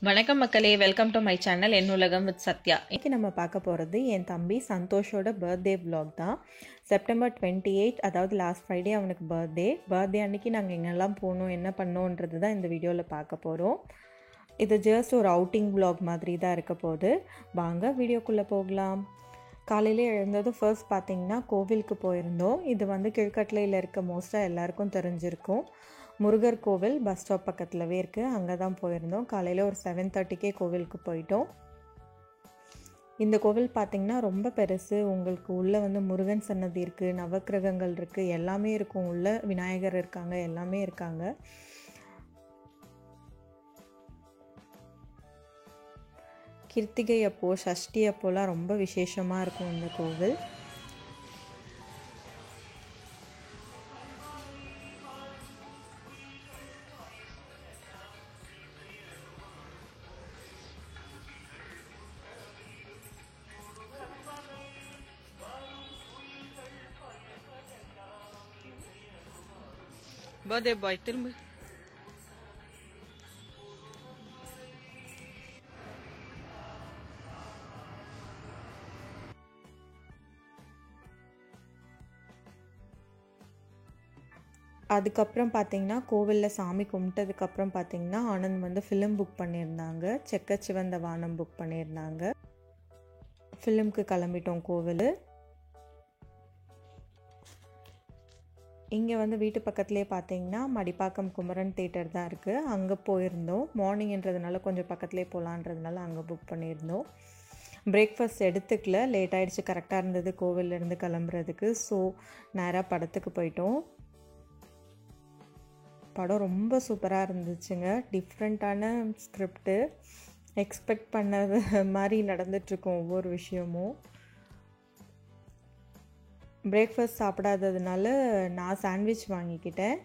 வணக்கம் மக்களே, welcome to my channel என் உலகம் வித் சத்யா. இன்றைக்கி நம்ம பார்க்க போகிறது என் தம்பி சந்தோஷோட பர்த்டே vlog தான். செப்டம்பர் 28, அதாவது லாஸ்ட் ஃப்ரைடே அவனுக்கு பர்த்டே அன்றைக்கி நாங்கள் எங்கெல்லாம் போனோம், என்ன பண்ணோன்றது தான் இந்த வீடியோவில் பார்க்க போகிறோம். இது ஜஸ்ட் ஒரு அவுட்டிங் vlog மாதிரி தான் இருக்க போகுது. வாங்க வீடியோக்குள்ளே போகலாம். காலையிலே எழுந்ததும் ஃபர்ஸ்ட் பார்த்திங்கன்னா கோவிலுக்கு போயிருந்தோம். இது வந்து கீழ்கட்டளையில் இருக்க மோஸ்ட்டாக எல்லாருக்கும் தெரிஞ்சிருக்கும். முருகர் கோவில் பஸ் ஸ்டாப் பக்கத்துலவே இருக்குது. அங்கே தான் போயிருந்தோம். காலையில் ஒரு 7:30க்கே கோவிலுக்கு போயிட்டோம். இந்த கோவில் பார்த்திங்கன்னா ரொம்ப பெருசு. உங்களுக்கு உள்ளே வந்து முருகன் சன்னதி இருக்குது, நவக்கிரகங்கள் இருக்குது, எல்லாமே இருக்கும். உள்ளே விநாயகர் இருக்காங்க, எல்லாமே இருக்காங்க. கிருத்திகை அப்போ, சஷ்டி அப்போலாம் ரொம்ப விசேஷமாக இருக்கும் இந்த கோவில். பர்த்டே பாய் திரும்ப அதுக்கப்புறம் பார்த்திங்கன்னா கோவிலில் சாமி கும்பிட்டதுக்கப்புறம் பார்த்திங்கன்னா ஆனந்த் வந்து ஃபிலிம் புக் பண்ணியிருந்தாங்க. செக்கச்சிவந்த வானம் புக் பண்ணியிருந்தாங்க. ஃபிலிம்க்கு கிளம்பிட்டோம் கோவில். இங்கே வந்து வீட்டு பக்கத்துலேயே பார்த்திங்கன்னா மடிப்பாக்கம் குமரன் தேட்டர் தான் இருக்குது. அங்கே போயிருந்தோம். மார்னிங்ன்றதுனால கொஞ்சம் பக்கத்துலேயே போகலான்றதுனால அங்கே புக் பண்ணியிருந்தோம். பிரேக்ஃபாஸ்ட் எடுத்துக்கல, லேட் ஆகிடுச்சு. கரெக்டாக இருந்தது கோவிலேருந்து கிளம்புறதுக்கு. ஸோ நேராக படத்துக்கு போயிட்டோம். படம் ரொம்ப சூப்பராக இருந்துச்சுங்க. டிஃப்ரெண்ட்டான ஸ்கிரிப்டு, எக்ஸ்பெக்ட் பண்ணது மாதிரி நடந்துகிட்ருக்கோம் ஒவ்வொரு விஷயமும். பிரேக்ஃபாஸ்ட் சாப்பிடாததுனால நான் சாண்ட்விச் வாங்கிக்கிட்டேன்.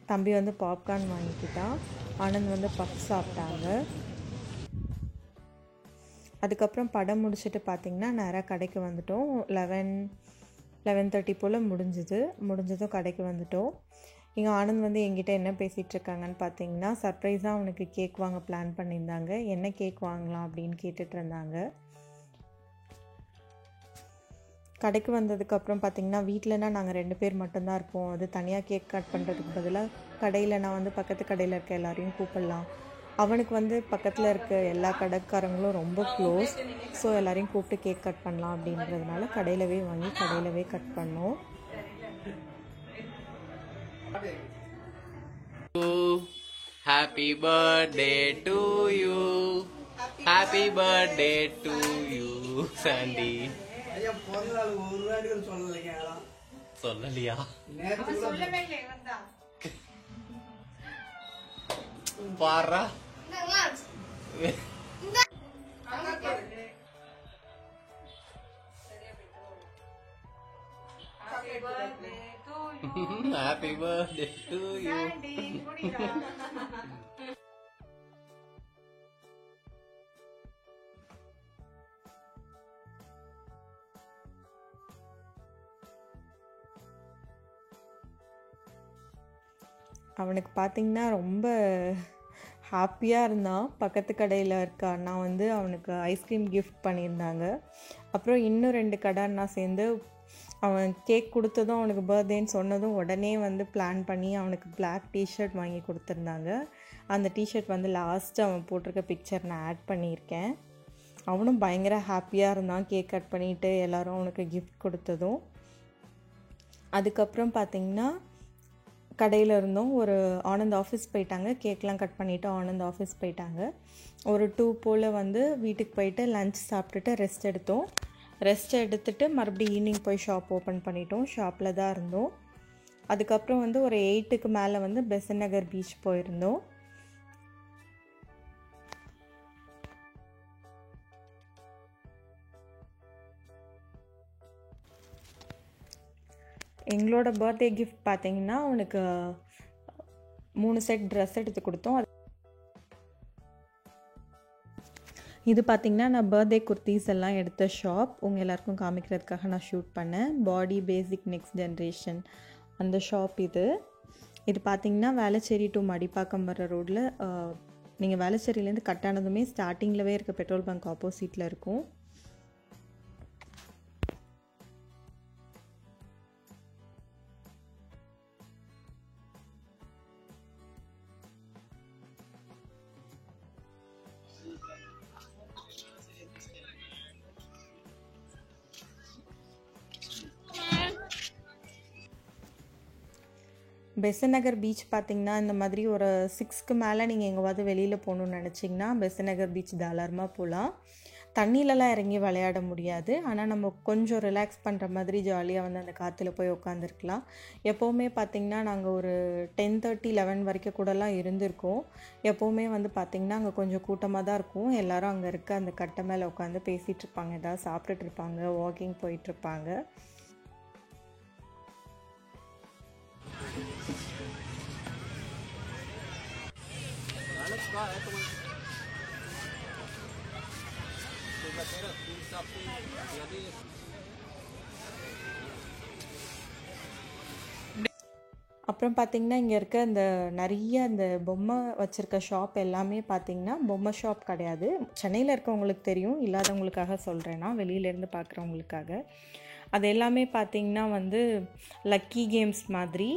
தம்பி வந்து பாப்கார்ன் வாங்கிக்கிட்டான். ஆனந்த் வந்து பஃப் சாப்பிட்டாங்க. அதுக்கப்புறம் படம் பார்த்திங்கன்னா நேராக கடைக்கு வந்துட்டோம். 11:30 போல் முடிஞ்சதும் கடைக்கு வந்துட்டோம். இங்கே ஆனந்த் வந்து என்கிட்ட என்ன பேசிகிட்டு இருக்காங்கன்னு பார்த்தீங்கன்னா, சர்ப்ரைஸாக அவனுக்கு கேக் வாங்க பிளான் பண்ணியிருந்தாங்க. என்ன கேக் வாங்கலாம் அப்படின்னு கேட்டுட்டு இருந்தாங்க. கடைக்கு வந்ததுக்கப்புறம் பார்த்திங்கன்னா, வீட்டிலனா நாங்கள் 2 பேர் மட்டும்தான் இருப்போம். அது தனியாக கேக் கட் பண்ணுறதுக்கு பதிலாக கடையில் நான் வந்து பக்கத்து கடையில் இருக்க எல்லாரையும் கூப்பிடலாம். அவனுக்கு வந்து பக்கத்தில் இருக்க எல்லா கடைக்காரங்களும் ரொம்ப க்ளோஸ். ஸோ எல்லாரையும் கூப்பிட்டு கேக் கட் பண்ணலாம் அப்படின்றதுனால கடையிலவே வாங்கி கடையிலவே கட் பண்ணோம். Happy birthday to you. Happy birthday to you, Sandy. ஐயா பிறந்த நாள் ஒரு வாட்டி சொல்லலைங்க. சொல்லலையா? பாரா Happy birthday to you. அவனுக்கு பார்த்திங்கன்னா ரொம்ப ஹாப்பியாக இருந்தான். பக்கத்து கடையில் இருக்க அண்ணா வந்து அவனுக்கு ஐஸ்கிரீம் கிஃப்ட் பண்ணியிருந்தாங்க. அப்புறம் இன்னும் 2 கடை அண்ணா சேர்ந்து அவன் கேக் கொடுத்ததும், அவனுக்கு பர்த்டேன்னு சொன்னதும் உடனே வந்து பிளான் பண்ணி அவனுக்கு பிளாக் டிஷர்ட் வாங்கி கொடுத்துருந்தாங்க. அந்த டிஷர்ட் வந்து லாஸ்ட்டு அவன் போட்டிருக்க பிக்சர் நான் ஆட் பண்ணியிருக்கேன். அவனும் பயங்கர ஹாப்பியாக இருந்தான் கேக் கட் பண்ணிவிட்டு எல்லோரும் அவனுக்கு கிஃப்ட் கொடுத்ததும். அதுக்கப்புறம் பார்த்திங்கன்னா கடையில் இருந்தோம். ஒரு ஆனந்த் ஆஃபீஸ் போயிட்டாங்க. கேக்லாம் கட் பண்ணிவிட்டு ஆனந்த் ஆஃபீஸ் போயிட்டாங்க. ஒரு 2 போல் வந்து வீட்டுக்கு போயிட்டு லன்ச் சாப்பிட்டுட்டு ரெஸ்ட் எடுத்துகிட்டு மறுபடியும் ஈவினிங் போய் ஷாப் ஓப்பன் பண்ணிட்டோம். ஷாப்பில் தான் இருந்தோம். அதுக்கப்புறம் வந்து ஒரு 8க்கு மேலே வந்து பெசன்ட் நகர் பீச் போயிருந்தோம். எங்களோட பர்த்டே கிஃப்ட் பார்த்திங்கன்னா அவனுக்கு 3 செட் ட்ரெஸ் எடுத்து கொடுத்தோம். இது பார்த்திங்கன்னா நான் பர்த்டே குர்த்திஸ் எல்லாம் எடுத்த ஷாப். உங்கள் எல்லாருக்கும் காமிக்கிறதுக்காக நான் ஷூட் பண்ணேன். பாடி பேசிக் நெக்ஸ்ட் ஜென்ரேஷன் அந்த ஷாப் இது. இது பார்த்திங்கன்னா வேளச்சேரி டு மடிப்பாக்கம் வர ரோட்டில் நீங்கள் வேளச்சேரியிலேருந்து கட் ஆனதுமே ஸ்டார்டிங்லவே இருக்க பெட்ரோல் பங்க் ஆப்போசிட்டில் இருக்கும். பெசன்ட் நகர் பீச் பார்த்திங்கன்னா இந்த மாதிரி ஒரு 6க்கு மேலே நீங்கள் எங்கேயாவது வெளியில் போகணுன்னு நினச்சிங்கன்னா பெசன்ட் நகர் பீச் தாராளமாக போகலாம். தண்ணியிலலாம் இறங்கி விளையாட முடியாது, ஆனால் நம்ம கொஞ்சம் ரிலாக்ஸ் பண்ணுற மாதிரி ஜாலியாக வந்து அந்த காற்றுல போய் உட்காந்துருக்கலாம். எப்போவுமே பார்த்திங்கன்னா நாங்கள் ஒரு 10:30 11 வரைக்கும் கூடலாம் இருந்திருக்கோம். எப்போவுமே வந்து பார்த்திங்கன்னா அங்கே கொஞ்சம் கூட்டமாக தான் இருக்கும். எல்லோரும் அங்கே இருக்க அந்த கட்டை மேலே உட்காந்து பேசிகிட்ருப்பாங்க, ஏதாவது சாப்பிட்டுட்ருப்பாங்க, வாக்கிங் போயிட்டுருப்பாங்க. அப்புறம் பார்த்திங்கன்னா இங்கே இருக்க இந்த நிறைய இந்த பொம்மை வச்சுருக்க ஷாப் எல்லாமே பார்த்திங்கன்னா பொம்மை ஷாப் கிடையாது. சென்னையில் இருக்கவங்களுக்கு தெரியும், இல்லாதவங்களுக்காக சொல்கிறேன்னா வெளியிலேருந்து பார்க்குறவங்களுக்காக. அது எல்லாமே பார்த்திங்கன்னா வந்து லக்கி கேம்ஸ் மாதிரி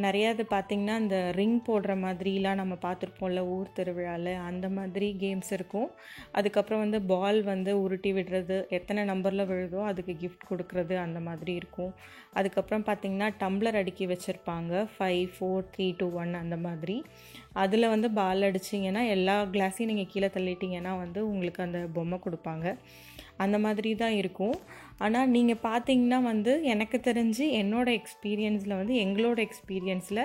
நிறையா இது பார்த்திங்கன்னா இந்த ரிங் போடுற மாதிரிலாம் நம்ம பார்த்துருப்போம்ல ஊர் திருவிழாவில், அந்த மாதிரி கேம்ஸ் இருக்கும். அதுக்கப்புறம் வந்து பால் வந்து உருட்டி விடுறது, எத்தனை நம்பரில் விழுதோ அதுக்கு கிஃப்ட் கொடுக்குறது, அந்த மாதிரி இருக்கும். அதுக்கப்புறம் பார்த்திங்கன்னா டம்ளர் அடுக்கி வச்சுருப்பாங்க 5 4 3 2 1 அந்த மாதிரி. அதில் வந்து பால் அடிச்சிங்கன்னா எல்லா கிளாஸையும் நீங்கள் கீழே தள்ளிட்டிங்கன்னா வந்து உங்களுக்கு அந்த பொம்மை கொடுப்பாங்க. அந்த மாதிரி தான் இருக்கும். ஆனால் நீங்கள் பார்த்தீங்கன்னா வந்து எனக்கு தெரிஞ்சு என்னோடய எக்ஸ்பீரியன்ஸில் வந்து எங்களோட எக்ஸ்பீரியன்ஸில்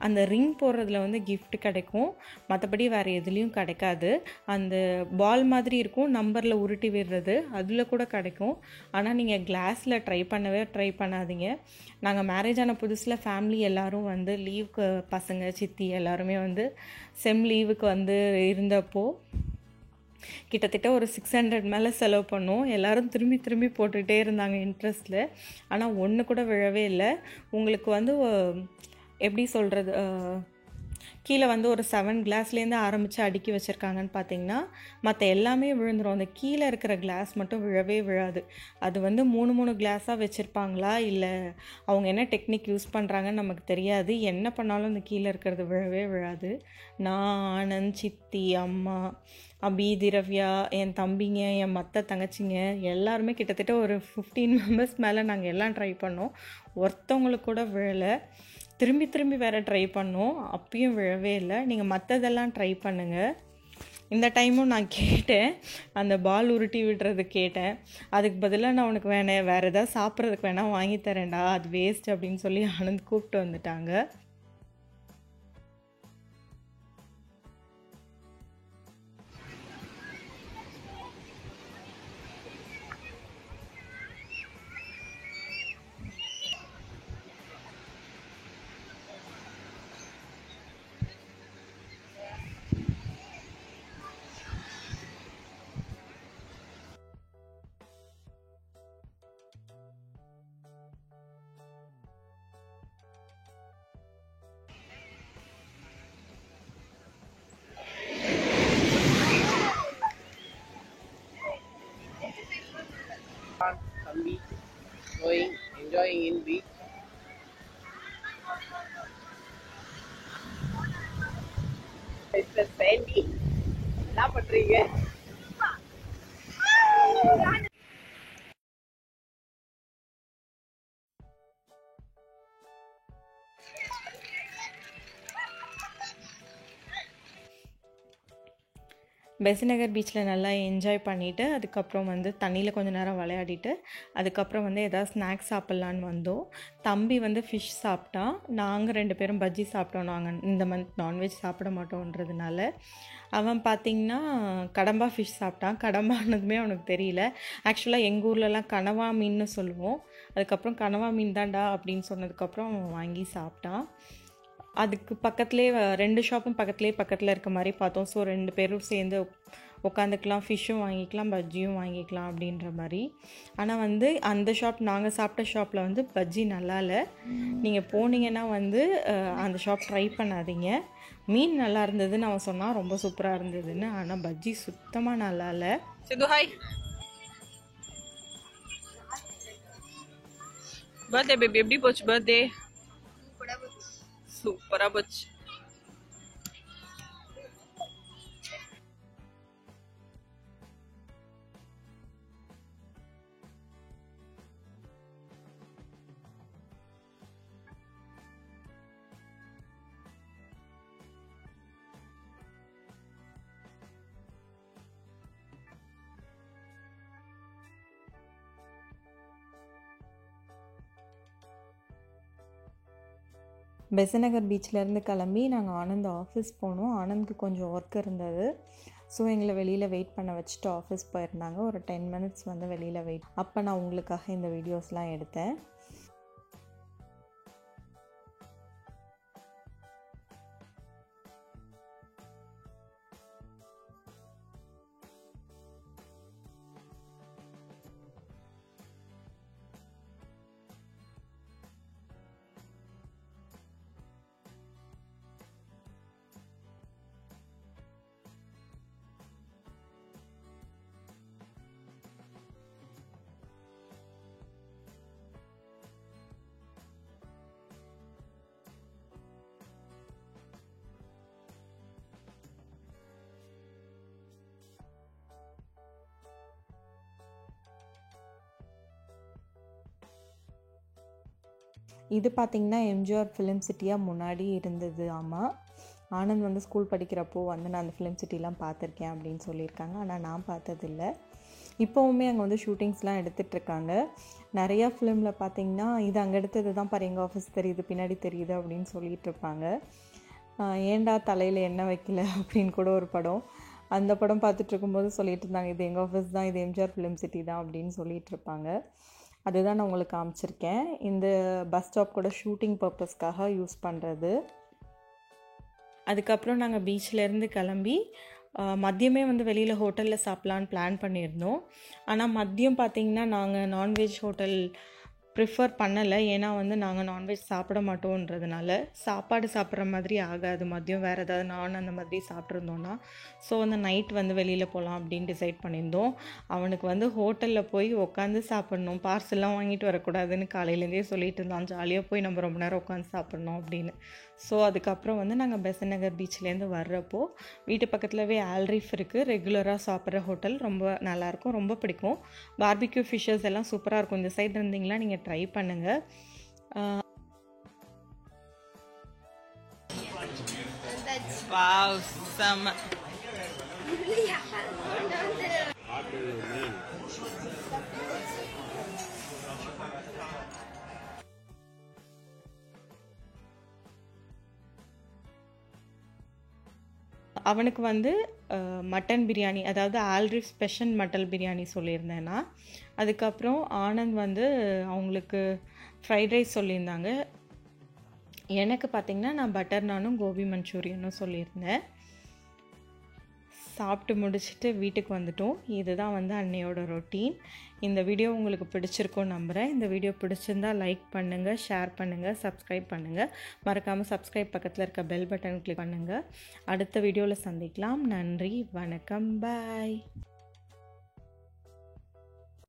அந்த ரிங் போடுறதுல வந்து கிஃப்ட் கிடைக்கும், மற்றபடி வேறு எதுலேயும் கிடைக்காது. அந்த பால் மாதிரி இருக்கும், நம்பரில் உருட்டி விடுறது அதில் கூட கிடைக்கும். ஆனால் நீங்கள் கிளாஸில் ட்ரை பண்ணாதீங்க. நாங்கள் மேரேஜ் ஆன புதுசில் ஃபேமிலி எல்லோரும் வந்து லீவுக்கு பசங்க சித்தி எல்லாருமே வந்து செம் லீவுக்கு வந்து இருந்தப்போ கிட்டத்தட்ட ஒரு 600 மேலே செலவு பண்ணோம். எல்லோரும் திரும்பி போட்டுகிட்டே இருந்தாங்க இன்ட்ரெஸ்ட்டில். ஆனால் ஒன்று கூட விழவே இல்லை. உங்களுக்கு வந்து எப்படி சொல்கிறது, கீழே வந்து ஒரு 7 கிளாஸ்லேருந்து ஆரம்பித்து அடுக்கி வச்சுருக்காங்கன்னு பார்த்தீங்கன்னா மற்ற எல்லாமே விழுந்துடும். அந்த கீழே இருக்கிற கிளாஸ் மட்டும் விழவே விழாது. அது வந்து 3 கிளாஸாக வச்சுருப்பாங்களா இல்லை அவங்க என்ன டெக்னிக் யூஸ் பண்ணுறாங்கன்னு நமக்கு தெரியாது. என்ன பண்ணாலும் அந்த கீழே இருக்கிறது விழவே விழாது. நான், ஆனந்த், சித்தி, அம்மா, அபி, திரவ்யா, என் தம்பிங்க, என் மற்ற தங்கச்சிங்க எல்லாருமே கிட்டத்தட்ட ஒரு 15 மெம்பர்ஸ் மேலே நாங்கள் எல்லாம் ட்ரை பண்ணோம். ஒருத்தவங்களுக்கு கூட விழலை. திரும்பி வேறு ட்ரை பண்ணோம், அப்பயும் விழவே இல்லை. நீங்கள் மற்றதெல்லாம் ட்ரை பண்ணுங்கள். இந்த டைமும் நான் கேட்டேன், அந்த பால் உருட்டி விடுறது கேட்டேன். அதுக்கு பதிலாக நான் உனக்கு வேறு எதாவது சாப்பிட்றதுக்கு வேணால் வாங்கி தரேன்டா, அது வேஸ்ட் அப்படின்னு சொல்லி ஆனந்த் கூப்பிட்டு வந்துட்டாங்க. Enjoying in beach. Mr. Sandy, என்ன பண்றீங்க? பெசன்ட் நகர் பீச்சில் நல்லா என்ஜாய் பண்ணிவிட்டு அதுக்கப்புறம் வந்து தண்ணியில் கொஞ்சம் நேரம் விளையாடிட்டு அதுக்கப்புறம் வந்து எதாவது ஸ்நாக்ஸ் சாப்பிட்லான்னு வந்தோம். தம்பி வந்து ஃபிஷ் சாப்பிட்டான், நாங்கள் 2 பேரும் பஜ்ஜி சாப்பிட்டோம். நாங்கள் இந்த மந்த் நான்வெஜ் சாப்பிட மாட்டோன்றதுனால. அவன் பார்த்திங்கன்னா கடம்பா ஃபிஷ் சாப்பிட்டான். கடம்பானதுமே அவனுக்கு தெரியல. ஆக்சுவலாக எங்கள் ஊர்லலாம் கனவா மீன்னு சொல்லுவோம். அதுக்கப்புறம் கனவா மீன் தான்டா அப்படின்னு சொன்னதுக்கப்புறம் அவன் வாங்கி சாப்பிட்டான். அதுக்கு பக்கத்துலேயே 2 ஷாப்பும் பக்கத்தில் இருக்க மாதிரி பார்த்தோம். ஸோ 2 பேரும் சேர்ந்து உட்காந்துக்கலாம், ஃபிஷ்ஷும் வாங்கிக்கலாம், பஜ்ஜியும் வாங்கிக்கலாம் அப்படின்ற மாதிரி. ஆனால் வந்து அந்த ஷாப் நாங்கள் சாப்பிட்ட ஷாப்பில் வந்து பஜ்ஜி நல்லா இல்லை. நீங்கள் போனீங்கன்னா வந்து அந்த ஷாப் ட்ரை பண்ணாதீங்க. மீன் நல்லா இருந்ததுன்னு அவன் சொன்னான், ரொம்ப சூப்பராக இருந்ததுன்னு. ஆனால் பஜ்ஜி சுத்தமாக நல்லா இல்லை. சிந்து ஹாய். பர்த்டே பேபி எப்படி போச்சு? பர்த்டே சூப்பரா போச்சு. பெசநகர் பீச்சிலேருந்து கிளம்பி நாங்கள் ஆனந்த் ஆஃபீஸ் போனோம். ஆனந்த்க்கு கொஞ்சம் ஒர்க் இருந்தது. ஸோ எங்களை வெளியில் வெயிட் பண்ண வச்சுட்டு ஆஃபீஸ் போயிருந்தாங்க. ஒரு 10 மினிட்ஸ் வந்து வெளியில் வெயிட். அப்போ நான் உங்களுக்காக இந்த வீடியோஸ்லாம் எடுத்தேன். இது பார்த்திங்கன்னா எம்ஜிஆர் ஃபிலிம் சிட்டியாக முன்னாடி இருந்தது. ஆமாம், ஆனந்த் வந்து ஸ்கூல் படிக்கிறப்போ வந்து நான் அந்த ஃபிலிம் சிட்டிலாம் பார்த்துருக்கேன் அப்படின்னு சொல்லியிருக்காங்க. ஆனால் நான் பார்த்ததில்லை. இப்போவுமே அங்கே வந்து ஷூட்டிங்ஸ்லாம் எடுத்துகிட்ருக்காங்க. நிறையா ஃபிலிமில் பார்த்திங்கன்னா இது அங்கே எடுத்தது தான் பாரு, எங்கள் ஆஃபீஸ் தெரியுது, பின்னாடி தெரியுது அப்படின்னு சொல்லிகிட்டு இருப்பாங்க. ஏண்டா தலையில் எண்ணெய் வைக்கல அப்படின்னு கூட ஒரு படம், அந்த படம் பார்த்துட்டு இருக்கும்போது சொல்லிட்டு இருந்தாங்க, இது எங்கள் ஆஃபீஸ் தான், இது எம்ஜிஆர் ஃபிலிம் சிட்டி தான் அப்படின்னு சொல்லிகிட்டு இருப்பாங்க. அதுதான் நான் உங்களுக்கு காமிச்சிருக்கேன். இந்த பஸ் ஸ்டாப் கூட ஷூட்டிங் பர்பஸ்க்காக யூஸ் பண்ணுறது. அதுக்கப்புறம் நாங்கள் பீச்சிலேருந்து கிளம்பி மதியமே வந்து வெளியில் ஹோட்டலில் சாப்பிட்லான்னு பிளான் பண்ணியிருந்தோம். ஆனால் மதியம் பார்த்திங்கன்னா நாங்கள் நான்வெஜ் ஹோட்டல் ப்ரிஃபர் பண்ணலை. ஏன்னா வந்து நாங்கள் நான்வெஜ் சாப்பிட மாட்டோன்றதுனால சாப்பாடு சாப்பிட்ற மாதிரி ஆகாது. மதியம் வேறு ஏதாவது நான் அந்த மாதிரி சாப்பிட்ருந்தோன்னா ஸோ வந்து நைட் வந்து வெளியில் போகலாம் அப்படின்னு டிசைட் பண்ணியிருந்தோம். அவனுக்கு வந்து ஹோட்டலில் போய் உட்காந்து சாப்பிட்ணும், பார்சல்லாம் வாங்கிட்டு வரக்கூடாதுன்னு காலையிலேருந்தே சொல்லிட்டு இருந்தான். ஜாலியாக போய் நம்ம ரொம்ப நேரம் உட்காந்து சாப்பிட்ணும் அப்படின்னு. ஸோ அதுக்கப்புறம் வந்து நாங்கள் பெசநகர் பீச்லேருந்து வர்றப்போ வீட்டு பக்கத்துலவே ஆல்ரீஃப் இருக்குது. ரெகுலராக சாப்பிட்ற ஹோட்டல், ரொம்ப நல்லாயிருக்கும், ரொம்ப பிடிக்கும். பார்பிக்யூ ஃபிஷ்ஷஸ் எல்லாம் சூப்பராக இருக்கும். இந்த சைடு இருந்தீங்களா நீங்கள் ட்ரை பண்ணுங்கள். வாவ் செம்ம. அவனுக்கு வந்து மட்டன் பிரியாணி, அதாவது ஆல்ரீஃப் ஸ்பெஷல் மட்டன் பிரியாணி சொல்லியிருந்தேன்னா. அதுக்கப்புறம் ஆனந்த் வந்து அவங்களுக்கு ஃப்ரைட் ரைஸ் சொல்லியிருந்தாங்க. எனக்கு பார்த்திங்கன்னா நான் பட்டர் நானும் கோபி மஞ்சூரியனும் சொல்லியிருந்தேன். சாப்பிட்டு முடிச்சுட்டு வீட்டுக்கு வந்துட்டோம். இதுதான் வந்து அன்னையோட ரொட்டீன். இந்த வீடியோ உங்களுக்கு பிடிச்சிருக்கும்னு நம்புகிறேன். இந்த வீடியோ பிடிச்சிருந்தால் லைக் பண்ணுங்கள், ஷேர் பண்ணுங்கள், சப்ஸ்கிரைப் பண்ணுங்கள். மறக்காமல் சப்ஸ்கிரைப் பக்கத்தில் இருக்க பெல் பட்டன் கிளிக் பண்ணுங்கள். அடுத்த வீடியோவில் சந்திக்கலாம். நன்றி, வணக்கம், பாய்.